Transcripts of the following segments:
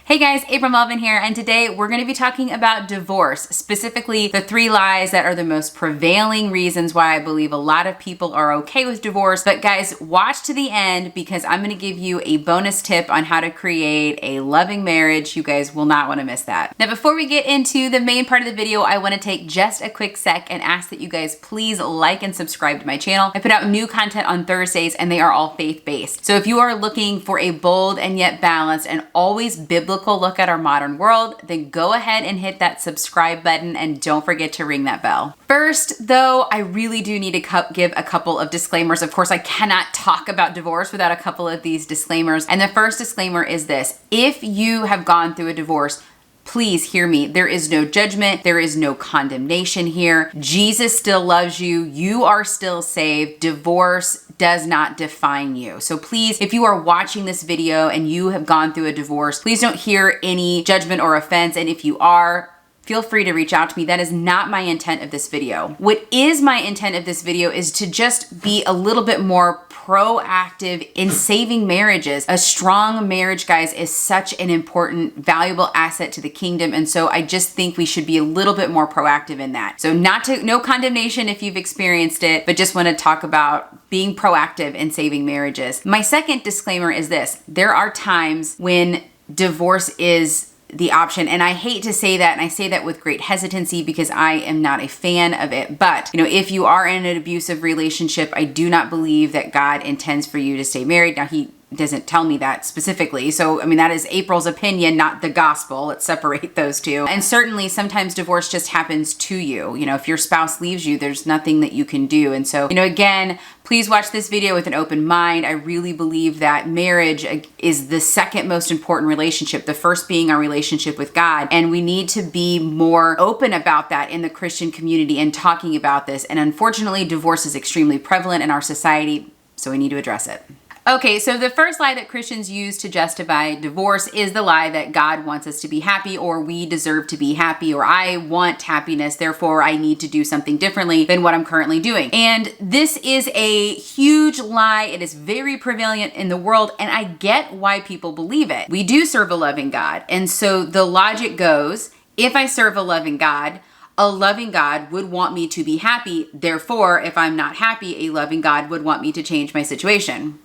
Hey guys, April Melvin here, and today we're going to be talking about divorce, specifically the 3 lies that are the most prevailing reasons why I believe a lot of people are okay with divorce. But guys, watch to the end because I'm going to give you a bonus tip on how to create a loving marriage. You guys will not want to miss that. Now, before we get into the main part of the video, I want to take just a quick sec and ask that you guys please like and subscribe to my channel. I put out new content on Thursdays and they are all faith-based. So if you are looking for a bold and yet balanced and always biblical look at our modern world, then go ahead and hit that subscribe button and don't forget to ring that bell. First, though, I really do need to give a couple of disclaimers. Of course, I cannot talk about divorce without a couple of these disclaimers. And the first disclaimer is this: if you have gone through a divorce, please hear me. There is no judgment. There is no condemnation here. Jesus still loves you. You are still saved. Divorce does not define you. So please, if you are watching this video and you have gone through a divorce, please don't hear any judgment or offense. And if you are, feel free to reach out to me. That is not my intent of this video. What is my intent of this video is to just be a little bit more proactive in saving marriages. A strong marriage, guys, is such an important, valuable asset to the kingdom. And so I just think we should be a little bit more proactive in that. So no condemnation if you've experienced it, but just want to talk about being proactive in saving marriages. My second disclaimer is this: there are times when divorce is the option. And I hate to say that, and I say that with great hesitancy because I am not a fan of it. But, if you are in an abusive relationship, I do not believe that God intends for you to stay married. Now, He doesn't tell me that specifically. So, that is April's opinion, not the gospel. Let's separate those two. And certainly sometimes divorce just happens to you. If your spouse leaves you, there's nothing that you can do. And so, again, please watch this video with an open mind. I really believe that marriage is the second most important relationship, the first being our relationship with God. And we need to be more open about that in the Christian community and talking about this. And unfortunately, divorce is extremely prevalent in our society, so we need to address it. Okay, so the first lie that Christians use to justify divorce is the lie that God wants us to be happy, or we deserve to be happy, or I want happiness, therefore I need to do something differently than what I'm currently doing. And this is a huge lie. It is very prevalent in the world, and I get why people believe it. We do serve a loving God, and so the logic goes, if I serve a loving God would want me to be happy. Therefore, if I'm not happy, a loving God would want me to change my situation.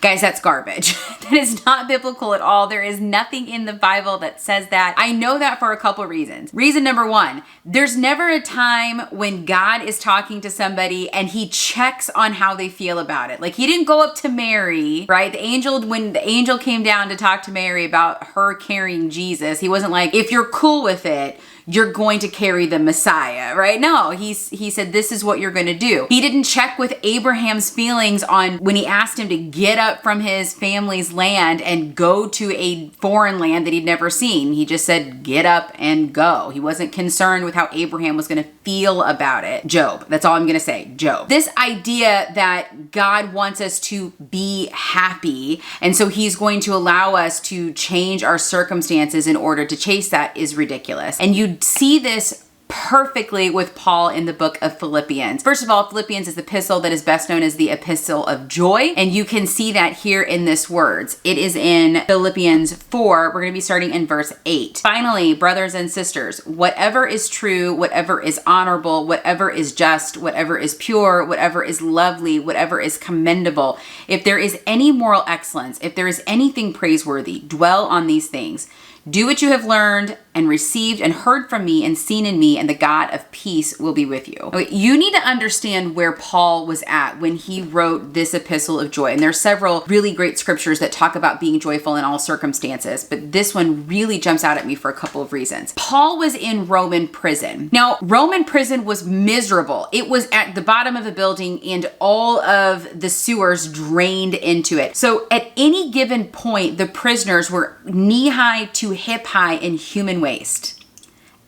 Guys, that's garbage. That is not biblical at all. There is nothing in the Bible that says that. I know that for a couple reasons. Reason number one, there's never a time when God is talking to somebody and He checks on how they feel about it. Like, He didn't go up to Mary, right? When the angel came down to talk to Mary about her carrying Jesus, He wasn't like, if you're cool with it, you're going to carry the Messiah, right? No, he said, this is what you're going to do. He didn't check with Abraham's feelings on when he asked him to get up from his family's land and go to a foreign land that he'd never seen. He just said, get up and go. He wasn't concerned with how Abraham was going to feel about it. Job. That's all I'm going to say. Job. This idea that God wants us to be happy, and so He's going to allow us to change our circumstances in order to chase that, is ridiculous. And you see this perfectly with Paul in the book of Philippians. First of all, Philippians is the epistle that is best known as the epistle of joy. And you can see that here in this words. It is in Philippians 4. We're going to be starting in verse 8. Finally, brothers and sisters, whatever is true, whatever is honorable, whatever is just, whatever is pure, whatever is lovely, whatever is commendable, if there is any moral excellence, if there is anything praiseworthy, dwell on these things. Do what you have learned and received and heard from me and seen in me, and the God of peace will be with you. Okay, you need to understand where Paul was at when he wrote this epistle of joy. And there are several really great scriptures that talk about being joyful in all circumstances, but this one really jumps out at me for a couple of reasons. Paul was in Roman prison. Now, Roman prison was miserable. It was at the bottom of a building and all of the sewers drained into it. So at any given point, the prisoners were knee-high to hip-high in human waste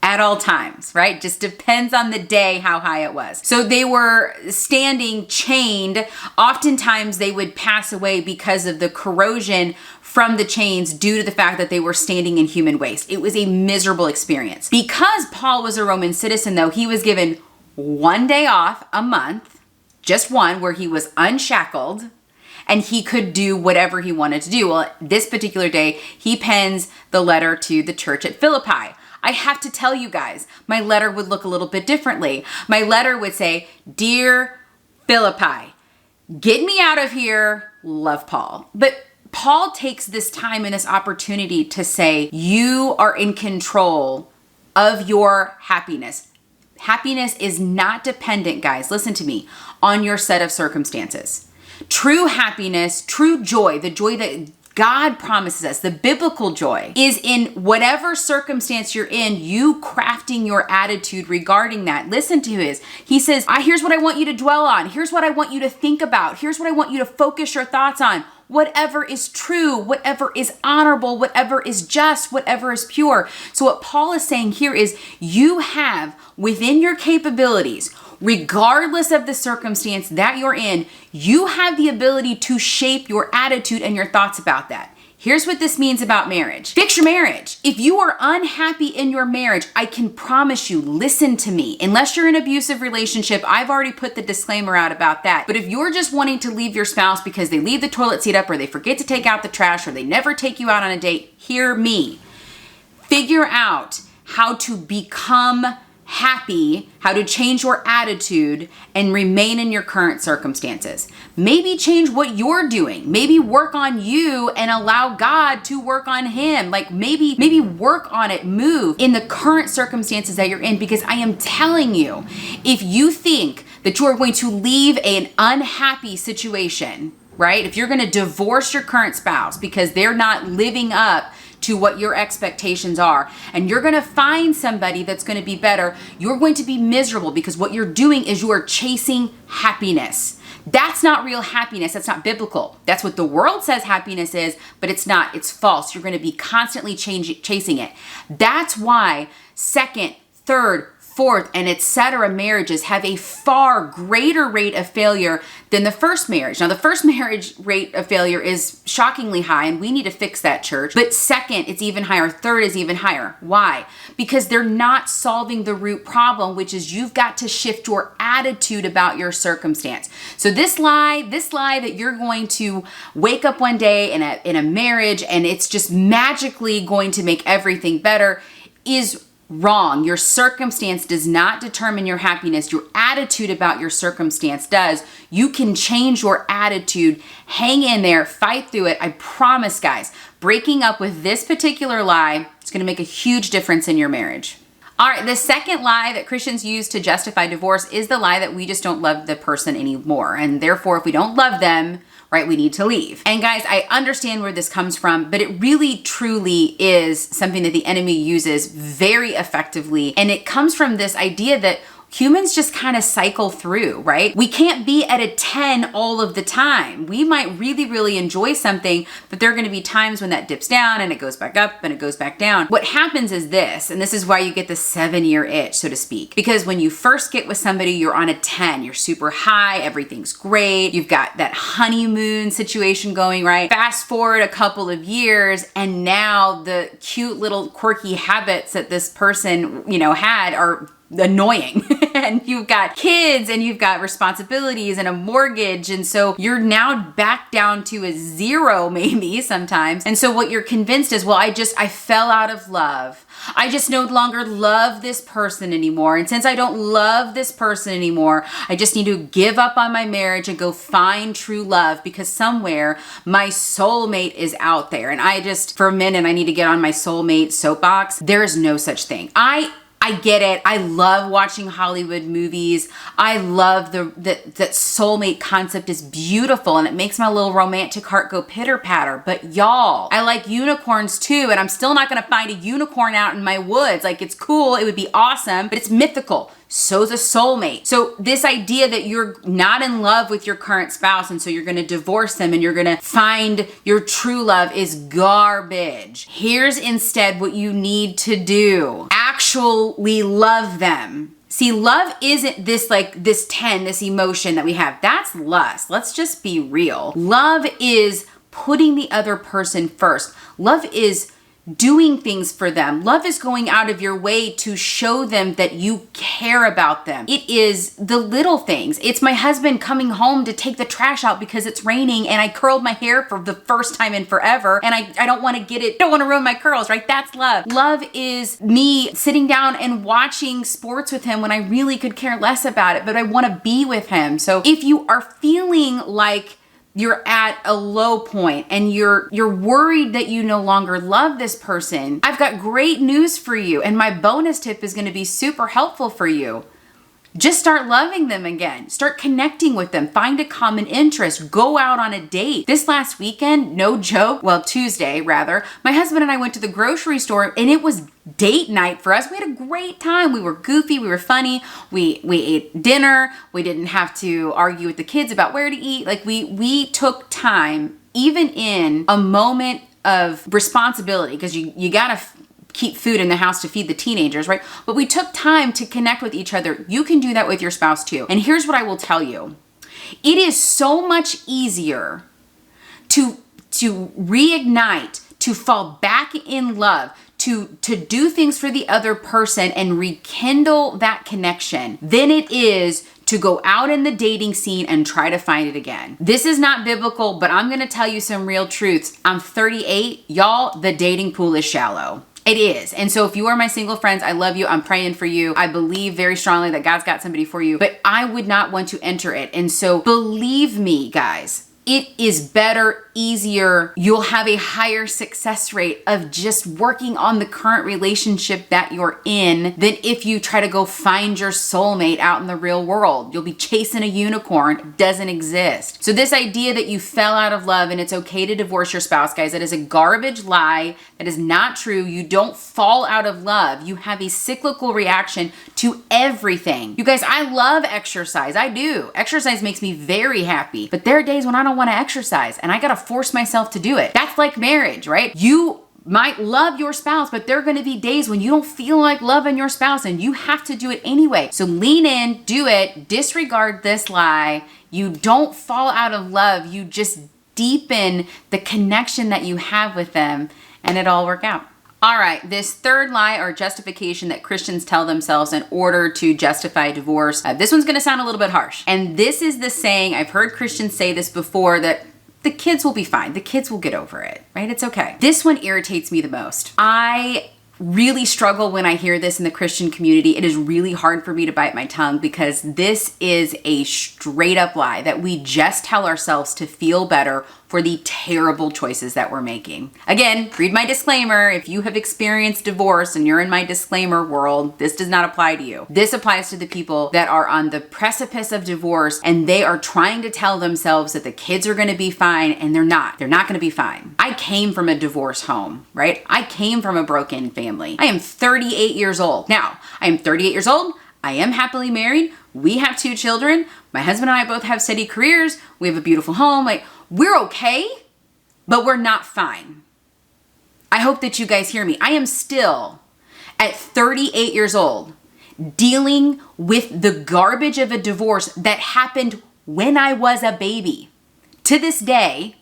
at all times, right? Just depends on the day how high it was. So they were standing chained. Oftentimes they would pass away because of the corrosion from the chains due to the fact that they were standing in human waste. It was a miserable experience. Because Paul was a Roman citizen, though, he was given one day off a month, just one, where he was unshackled and he could do whatever he wanted to do. Well, this particular day, he pens the letter to the church at Philippi. I have to tell you guys, my letter would look a little bit differently. My letter would say, Dear Philippi, get me out of here, love Paul. But Paul takes this time and this opportunity to say, you are in control of your happiness. Happiness is not dependent, guys, listen to me, on your set of circumstances. True happiness, true joy, the joy that God promises us, the biblical joy, is in whatever circumstance you're in, you crafting your attitude regarding that. Listen to his. He says, here's what I want you to dwell on. Here's what I want you to think about. Here's what I want you to focus your thoughts on. Whatever is true, whatever is honorable, whatever is just, whatever is pure. So what Paul is saying here is you have within your capabilities, regardless of the circumstance that you're in, you have the ability to shape your attitude and your thoughts about that. Here's what this means about marriage. Fix your marriage. If you are unhappy in your marriage, I can promise you, listen to me. Unless you're in an abusive relationship, I've already put the disclaimer out about that. But if you're just wanting to leave your spouse because they leave the toilet seat up or they forget to take out the trash or they never take you out on a date, hear me. Figure out how to become happy, how to change your attitude and remain in your current circumstances. Maybe change what you're doing. Maybe work on you and allow God to work on him. Like maybe work on it, move in the current circumstances that you're in, because I am telling you, if you think that you are going to leave an unhappy situation, right? If you're going to divorce your current spouse because they're not living up to what your expectations are, and you're going to find somebody that's going to be better, you're going to be miserable because what you're doing is you are chasing happiness. That's not real happiness. That's not biblical. That's what the world says happiness is, but it's not. It's false. You're going to be constantly chasing it. That's why second, third, fourth, and etc. marriages have a far greater rate of failure than the first marriage. Now, the first marriage rate of failure is shockingly high, and we need to fix that, church. But second, it's even higher. Third is even higher. Why? Because they're not solving the root problem, which is you've got to shift your attitude about your circumstance. So this lie that you're going to wake up one day in a marriage and it's just magically going to make everything better is wrong. Your circumstance does not determine your happiness. Your attitude about your circumstance does. You can change your attitude. Hang in there. Fight through it. I promise, guys, breaking up with this particular lie is going to make a huge difference in your marriage. All right, the second lie that Christians use to justify divorce is the lie that we just don't love the person anymore. And therefore, if we don't love them, right, we need to leave. And guys, I understand where this comes from, but it really truly is something that the enemy uses very effectively. And it comes from this idea that humans just kind of cycle through, right? We can't be at a 10 all of the time. We might really, really enjoy something, but there are going to be times when that dips down and it goes back up and it goes back down. What happens is this, and this is why you get the 7-year itch, so to speak, because when you first get with somebody, you're on a 10, you're super high, everything's great, you've got that honeymoon situation going, right? Fast forward a couple of years, and now the cute little quirky habits that this person, had are annoying. And you've got kids and you've got responsibilities and a mortgage. And so you're now back down to a 0 maybe sometimes. And so what you're convinced is, well, I fell out of love. I just no longer love this person anymore. And since I don't love this person anymore, I just need to give up on my marriage and go find true love, because somewhere my soulmate is out there. And for a minute, I need to get on my soulmate soapbox. There is no such thing. I get it. I love watching Hollywood movies. I love that soulmate concept is beautiful, and it makes my little romantic heart go pitter patter. But y'all, I like unicorns too, and I'm still not going to find a unicorn out in my woods. Like, it's cool. It would be awesome, but it's mythical. So's a soulmate. So this idea that you're not in love with your current spouse and so you're going to divorce them and you're going to find your true love is garbage. Here's instead what you need to do. Actually love them. See, love isn't this 10, this emotion that we have. That's lust. Let's just be real. Love is putting the other person first. Love is doing things for them. Love is going out of your way to show them that you care about them. It is the little things. It's my husband coming home to take the trash out because it's raining and I curled my hair for the first time in forever and I don't want to get it, don't want to ruin my curls, right? That's love. Love is me sitting down and watching sports with him when I really could care less about it, but I want to be with him. So if you are feeling like you're at a low point and you're worried that you no longer love this person, I've got great news for you. And my bonus tip is going to be super helpful for you. Just start loving them again. Start connecting with them. Find a common interest. Go out on a date. This last weekend, no joke, well, Tuesday rather, my husband and I went to the grocery store and it was date night for us. We had a great time. We were goofy. We were funny. We ate dinner. We didn't have to argue with the kids about where to eat. Like we took time, even in a moment of responsibility, because you gotta keep food in the house to feed the teenagers, right? But we took time to connect with each other. You can do that with your spouse too. And here's what I will tell you. It is so much easier to reignite, to fall back in love, to do things for the other person and rekindle that connection than it is to go out in the dating scene and try to find it again. This is not biblical, but I'm gonna tell you some real truths. I'm 38, y'all, the dating pool is shallow. It is. And so if you are my single friends, I love you. I'm praying for you. I believe very strongly that God's got somebody for you, but I would not want to enter it. And so believe me, guys, it is better, easier. You'll have a higher success rate of just working on the current relationship that you're in than if you try to go find your soulmate out in the real world. You'll be chasing a unicorn. It doesn't exist. So this idea that you fell out of love and it's okay to divorce your spouse, guys, that is a garbage lie. That is not true. You don't fall out of love. You have a cyclical reaction to everything. You guys, I love exercise. I do. Exercise makes me very happy, but there are days when I don't want to exercise and I got to force myself to do it. That's like marriage, right? You might love your spouse, but there are going to be days when you don't feel like loving your spouse and you have to do it anyway. So lean in, do it, disregard this lie. You don't fall out of love. You just deepen the connection that you have with them and it'll all work out. All right, this third lie or justification that Christians tell themselves in order to justify divorce. This one's gonna sound a little bit harsh. And this is the saying, I've heard Christians say this before, that the kids will be fine. The kids will get over it, right? It's okay. This one irritates me the most. I really struggle when I hear this in the Christian community. It is really hard for me to bite my tongue because this is a straight up lie that we just tell ourselves to feel better for the terrible choices that we're making. Again, read my disclaimer. If you have experienced divorce and you're in my disclaimer world, this does not apply to you. This applies to the people that are on the precipice of divorce and they are trying to tell themselves that the kids are gonna be fine and they're not. They're not gonna be fine. I came from a divorce home, right? I came from a broken family. I am 38 years old. Now, I am 38 years old. I am happily married. We have 2 children. My husband and I both have steady careers. We have a beautiful home. Like, we're okay, but we're not fine. I hope that you guys hear me. I am still, at 38 years old, dealing with the garbage of a divorce that happened when I was a baby. To this day,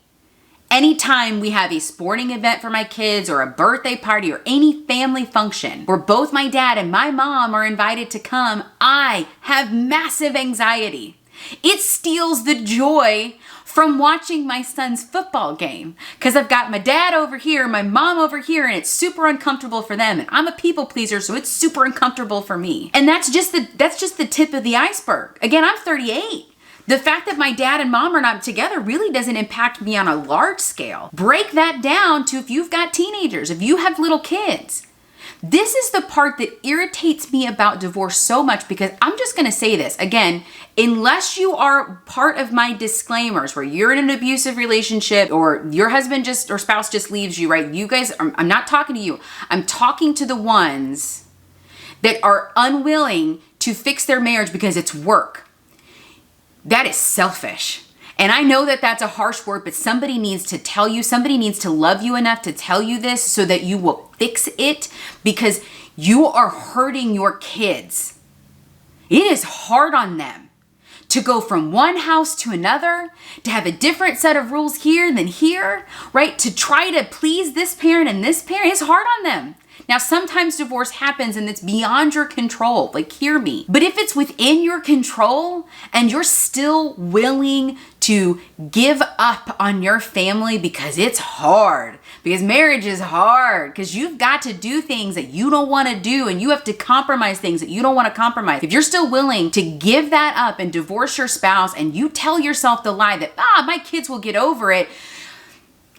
anytime we have a sporting event for my kids or a birthday party or any family function where both my dad and my mom are invited to come, I have massive anxiety. It steals the joy from watching my son's football game because I've got my dad over here, my mom over here, and it's super uncomfortable for them. And I'm a people pleaser, so it's super uncomfortable for me. And that's just the tip of the iceberg. Again, I'm 38. The fact that my dad and mom are not together really doesn't impact me on a large scale. Break that down to if you've got teenagers, if you have little kids. This is the part that irritates me about divorce so much because I'm just gonna say this, again, unless you are part of my disclaimers where you're in an abusive relationship or your husband or spouse just leaves you, right? You guys, I'm not talking to you. I'm talking to the ones that are unwilling to fix their marriage because it's work. That is selfish. And I know that that's a harsh word, but somebody needs to tell you, somebody needs to love you enough to tell you this so that you will fix it because you are hurting your kids. It is hard on them to go from one house to another, to have a different set of rules here than here, right? To try to please this parent and this parent is hard on them. Now, sometimes divorce happens and it's beyond your control, like hear me. But if it's within your control and you're still willing to give up on your family because it's hard, because marriage is hard, because you've got to do things that you don't want to do and you have to compromise things that you don't want to compromise. If you're still willing to give that up and divorce your spouse and you tell yourself the lie that, my kids will get over it,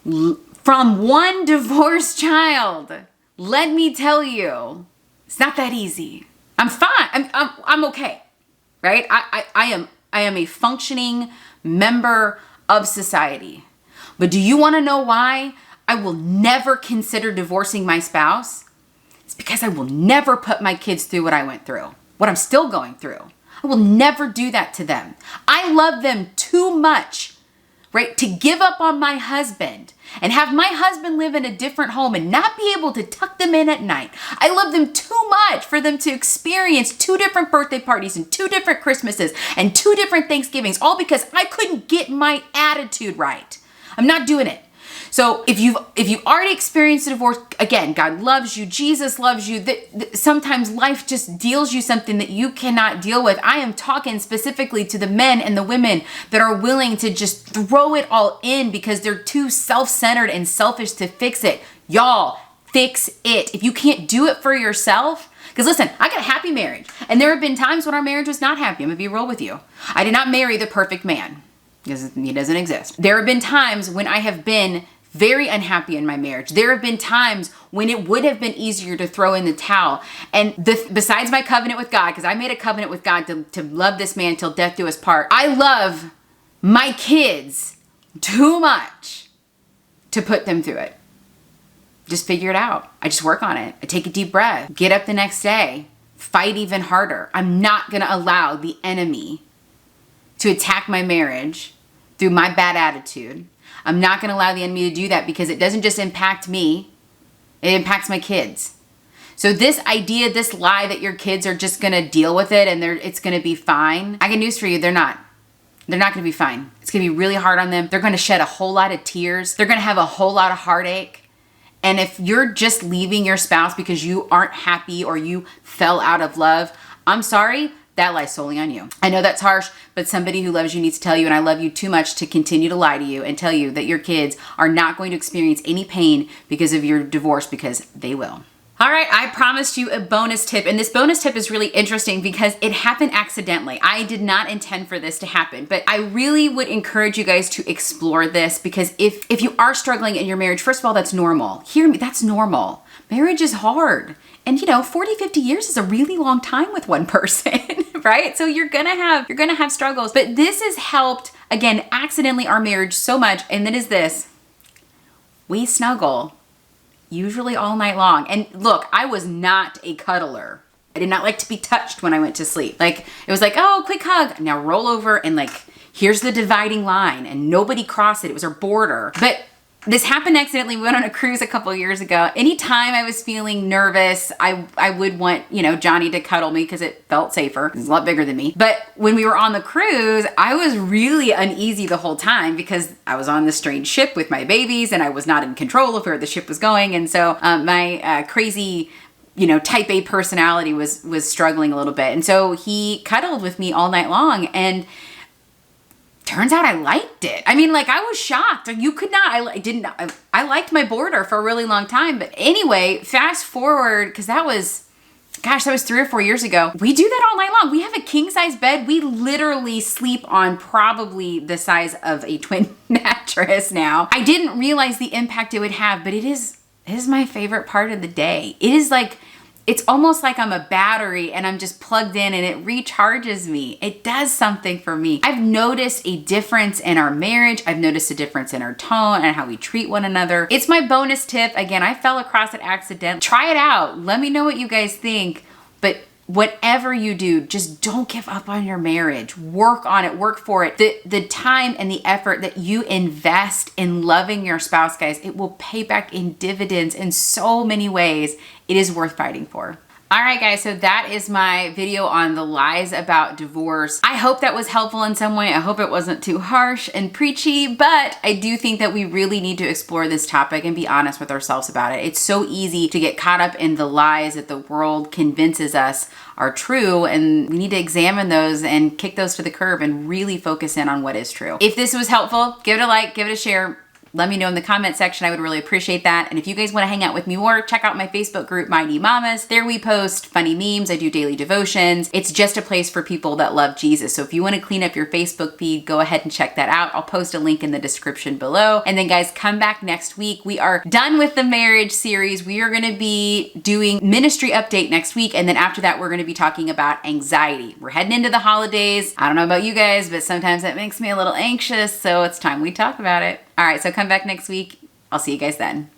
from one divorced child, let me tell you, it's not that easy. I'm fine. I'm okay, right? I am a functioning member of society. But do you want to know why I will never consider divorcing my spouse? It's because I will never put my kids through what I went through, what I'm still going through. I will never do that to them. I love them too much, right, to give up on my husband and have my husband live in a different home and not be able to tuck them in at night. I love them too much for them to experience 2 different birthday parties and 2 different Christmases and 2 different Thanksgivings, all because I couldn't get my attitude right. I'm not doing it. So if you've already experienced a divorce, again, God loves you, Jesus loves you. Sometimes life just deals you something that you cannot deal with. I am talking specifically to the men and the women that are willing to just throw it all in because they're too self-centered and selfish to fix it. Y'all, fix it. If you can't do it for yourself, because listen, I got a happy marriage, and there have been times when our marriage was not happy. I'm gonna be real with you. I did not marry the perfect man because he doesn't exist. There have been times when I have been very unhappy in my marriage. There have been times when it would have been easier to throw in the towel. And besides my covenant with God, because I made a covenant with God to love this man till death do us part, I love my kids too much to put them through it. Just figure it out. I just work on it. I take a deep breath, get up the next day, fight even harder. I'm not going to allow the enemy to attack my marriage through my bad attitude. I'm not going to allow the enemy to do that because it doesn't just impact me, it impacts my kids. So this idea, this lie that your kids are just going to deal with it and it's going to be fine, I got news for you, they're not. They're not going to be fine. It's going to be really hard on them. They're going to shed a whole lot of tears. They're going to have a whole lot of heartache. And if you're just leaving your spouse because you aren't happy or you fell out of love, I'm sorry, that lies solely on you. I know that's harsh, but somebody who loves you needs to tell you, and I love you too much to continue to lie to you and tell you that your kids are not going to experience any pain because of your divorce, because they will. All right, I promised you a bonus tip, and this bonus tip is really interesting because it happened accidentally. I did not intend for this to happen, but I really would encourage you guys to explore this because if you are struggling in your marriage, first of all, that's normal. Hear me, that's normal. Marriage is hard. And 40, 50 years is a really long time with one person, right? So you're gonna have struggles, but this has helped, again, accidentally our marriage so much, and that is this: we snuggle. Usually all night long. And look, I was not a cuddler. I did not like to be touched when I went to sleep. Like, it was like, oh, quick hug. Now roll over and here's the dividing line, and nobody crossed it. It was our border. But this happened accidentally. We went on a cruise a couple of years ago. Anytime I was feeling nervous, I would want, Johnny to cuddle me because it felt safer. He's a lot bigger than me. But when we were on the cruise, I was really uneasy the whole time because I was on this strange ship with my babies and I was not in control of where the ship was going. And so my crazy, type A personality was struggling a little bit. And so he cuddled with me all night long, and turns out I liked it. I mean, I was shocked. You could not, I liked my border for a really long time. But anyway, fast forward, because that was 3 or 4 years ago. We do that all night long. We have a king size bed. We literally sleep on probably the size of a twin mattress now. I didn't realize the impact it would have, but it is my favorite part of the day. It is it's almost like I'm a battery and I'm just plugged in and it recharges me. It does something for me. I've noticed a difference in our marriage. I've noticed a difference in our tone and how we treat one another. It's my bonus tip. Again, I fell across it accidentally. Try it out. Let me know what you guys think. But whatever you do, just don't give up on your marriage. Work on it, work for it. The time and the effort that you invest in loving your spouse, guys, it will pay back in dividends in so many ways. It is worth fighting for. All right, guys, so that is my video on the lies about divorce. I hope that was helpful in some way. I hope it wasn't too harsh and preachy, but I do think that we really need to explore this topic and be honest with ourselves about it. It's so easy to get caught up in the lies that the world convinces us are true, and we need to examine those and kick those to the curb and really focus in on what is true. If this was helpful, give it a like, give it a share. Let me know in the comment section. I would really appreciate that. And if you guys want to hang out with me more, check out my Facebook group, Mighty Mamas. There we post funny memes. I do daily devotions. It's just a place for people that love Jesus. So if you want to clean up your Facebook feed, go ahead and check that out. I'll post a link in the description below. And then guys, come back next week. We are done with the marriage series. We are going to be doing ministry update next week. And then after that, we're going to be talking about anxiety. We're heading into the holidays. I don't know about you guys, but sometimes that makes me a little anxious. So it's time we talk about it. All right, so come back next week. I'll see you guys then.